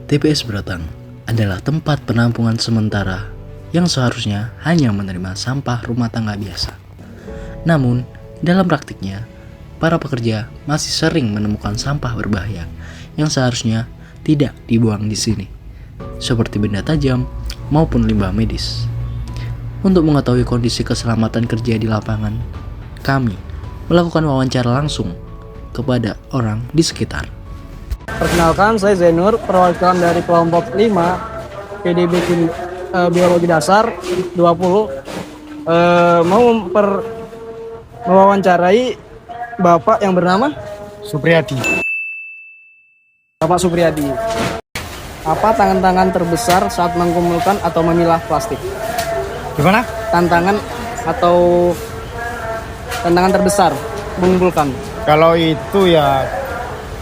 TPS Beratang adalah tempat penampungan sementara yang seharusnya hanya menerima sampah rumah tangga biasa. Namun, dalam praktiknya, para pekerja masih sering menemukan sampah berbahaya yang seharusnya tidak dibuang di sini, seperti benda tajam maupun limbah medis. Untuk mengetahui kondisi keselamatan kerja di lapangan, kami melakukan wawancara langsung kepada orang di sekitar. Perkenalkan, saya Zainur, perwakilan dari kelompok 5 PDB Biologi Dasar 20. Mau mewawancarai Bapak yang bernama Supriyadi. Bapak Supriyadi. Apa tantangan terbesar saat mengumpulkan atau memilah plastik? Gimana? Tantangan terbesar mengumpulkan. Kalau itu ya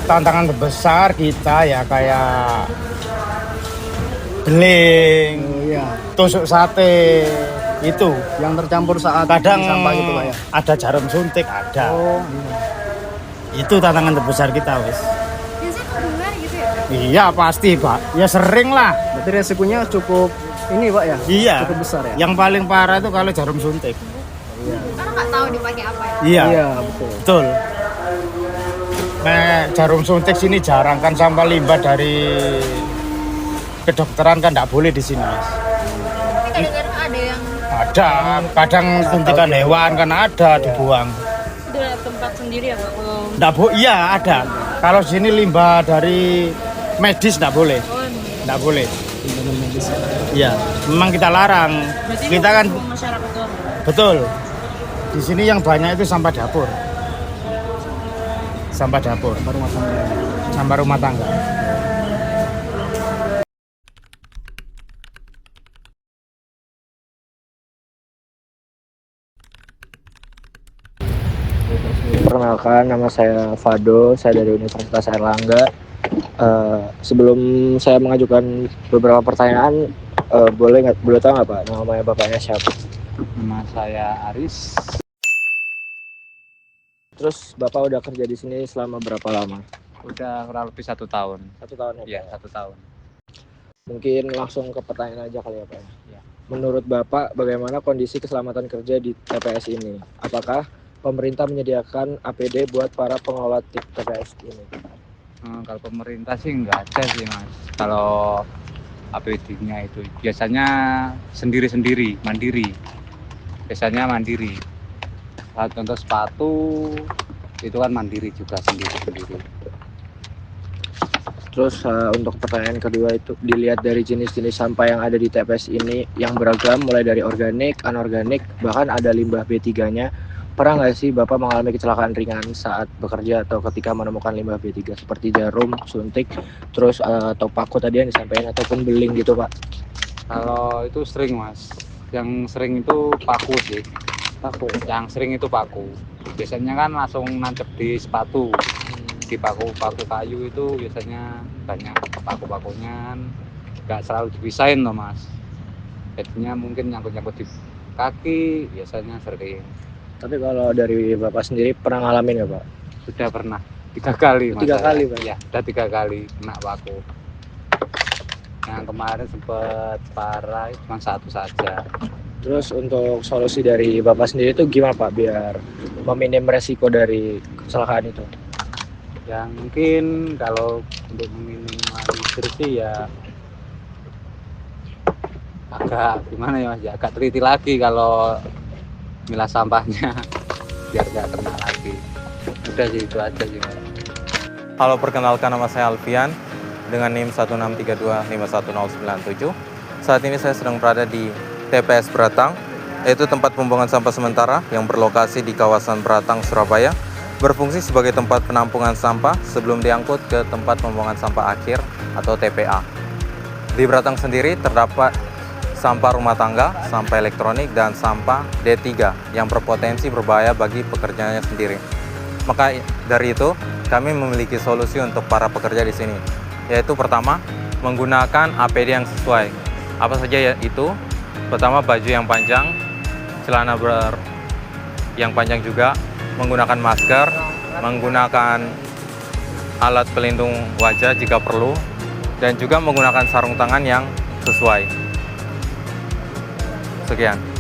tantangan terbesar kita ya kayak beling, Iya, tusuk sate itu. yang tercampur saat Kadang sampah gitu Pak ya. ada jarum suntik ada. Oh, iya. Itu tantangan terbesar kita wis. Biasanya kedengar gitu ya? Iya pasti Pak. Ya sering lah. Berarti resikonya cukup ini Pak ya? Iya. Cukup besar ya? Yang paling parah itu kalau jarum suntik. Karena nggak tahu dipakai apa ya. Iya. Iya, betul. Betul. Nah, jarum suntik sini jarang kan, sampah limbah dari kedokteran kan nggak boleh di sini Mas. Tapi kadang-kadang ada yang Ada, kadang suntikan hewan kan ada dibuang. udah tempat sendiri ya Pak? Kalau Nggak iya ada. Kalau sini limbah dari medis nggak boleh, nggak boleh. Iya, memang kita larang. Kita kan masyarakat orang. betul. Di sini yang banyak itu sampah dapur. Sampah dapur, sampah rumah tangga. Perkenalkan, nama saya Fado, saya dari Universitas Airlangga. Sebelum saya mengajukan beberapa pertanyaan, boleh tahu nggak Pak, namanya Bapaknya siapa? Nama saya Aris. Terus Bapak udah kerja di sini selama berapa lama? Udah kurang lebih 1 tahun. 1 tahun ya Iya, Pak? 1 tahun. Mungkin langsung ke pertanyaan aja kali ya Pak. Ya. Menurut Bapak, bagaimana kondisi keselamatan kerja di TPS ini? Apakah pemerintah menyediakan APD buat para pengelola TPS ini? Kalau pemerintah sih nggak ada sih Mas. Kalau APD-nya itu biasanya sendiri-sendiri, mandiri. Biasanya mandiri. Contoh sepatu itu kan mandiri juga, sendiri-sendiri. Terus untuk pertanyaan kedua itu, dilihat dari jenis-jenis sampah yang ada di TPS ini yang beragam, mulai dari organik, anorganik, bahkan ada limbah B3-nya. Pernah nggak sih Bapak mengalami kecelakaan ringan saat bekerja atau ketika menemukan limbah B3 seperti jarum, suntik, terus atau paku tadi yang disampaikan, ataupun beling gitu Pak? Kalau itu sering Mas. Yang sering itu paku sih. Paku. Yang sering itu paku. Biasanya kan langsung nancep di sepatu. Di paku kayu itu biasanya banyak paku-pakunya, nggak selalu dipisahin loh Mas. Jadinya mungkin nyangkut-nyangkut di kaki biasanya sering. Tapi kalau dari Bapak sendiri pernah ngalamin nggak Pak? Sudah pernah 3 kali Mas. 3 kali Pak? Ya, udah 3 kali kena paku. Yang kemarin sempat parah cuma 1 saja. Terus untuk solusi dari Bapak sendiri itu gimana Pak biar meminim resiko dari kecelakaan itu? Yang mungkin kalau untuk meminimalisir sih ya agak gimana ya Mas, ya agak teliti lagi kalau milah sampahnya biar nggak kena lagi. Udah sih, itu aja sih Mas. Halo, perkenalkan, nama saya Alfian dengan NIM 163251097. Saat ini saya sedang berada di TPS Beratang, yaitu tempat pembuangan sampah sementara yang berlokasi di kawasan Beratang, Surabaya, berfungsi sebagai tempat penampungan sampah sebelum diangkut ke tempat pembuangan sampah akhir atau TPA. Di Beratang sendiri terdapat sampah rumah tangga, sampah elektronik, dan sampah D3 yang berpotensi berbahaya bagi pekerjanya sendiri. Maka dari itu, kami memiliki solusi untuk para pekerja di sini, yaitu pertama, menggunakan APD yang sesuai. Apa saja ya itu? Pertama, baju yang panjang, celana yang panjang juga, menggunakan masker, menggunakan alat pelindung wajah jika perlu, dan juga menggunakan sarung tangan yang sesuai. Sekian.